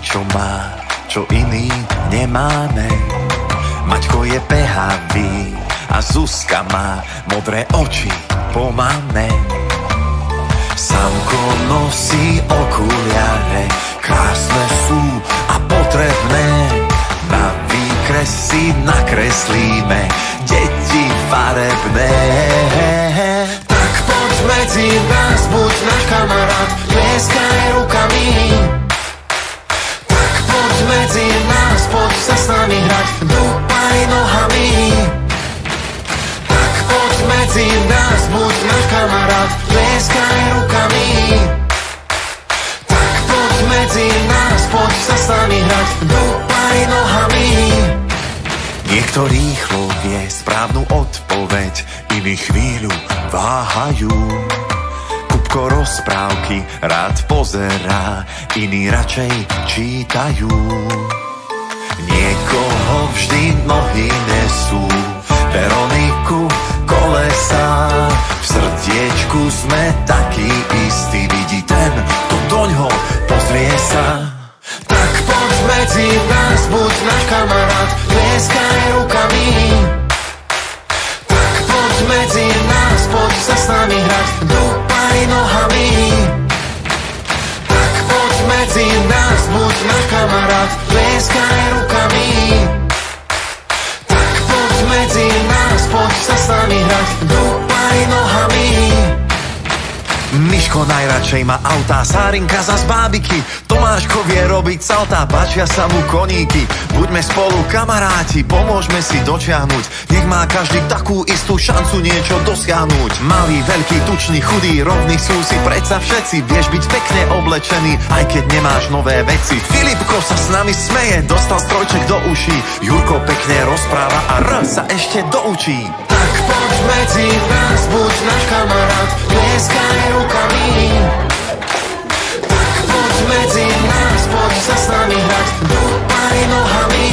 niečo má, čo iný nemáme. Maťko je behavý a Zuzka má modré oči po mame. Samko nosí okuliare, krásne sú a potrebné. Na výkres si nakreslíme deti farebné. Tak poď medzi nás, buď náš kamarát, tlieskaj rukami. Tak poď medzi nás, poď sa s nami hrať, dúpaj nohami. Tak poď medzi nás, buď náš kamarát, tlieskaj rukami. Tak poď medzi nás, poď sa s nami hrať, dúpaj nohami. Niekto rýchlo vie správnu odpoveď, iní chvíľu váhajú. Kupko rozprávky rád pozerá, iní radšej čítajú. Niekoho vždy nohy nesú, Veroniku kole sme takí istí, vidí ten, kto doňho pozrie sa. Tak poď medzi nás, buď náš kamarát, tlieskaj rukami. Tak poď medzi nás, poď sa s nami hrať, dúpaj nohami. Tak poď medzi nás, buď náš kamarát, tlieskaj rukami. Tak poď medzi nás, poď sa s nami hrať, dúpaj nohami. Miško najradšej má autá, Sárinka zas bábiky, Tomáško vie robiť saltá, páčia sa mu koníky. Buďme spolu kamaráti, pomôžme si dočiahnuť, nech má každý takú istú šancu niečo dosiahnuť. Malý, veľký, tučný, chudý, rovný sú si predsa všetci, vieš byť pekne oblečený, aj keď nemáš nové veci. Filipko sa s nami smeje, dostal strojček do uší, Jurko pekne rozpráva a R sa ešte doučí. Tak poď medzi nás, buď náš kamarát, tlieskaj rukami. Tak poď medzi nás, poď sa s nami hrať, dúpaj nohami.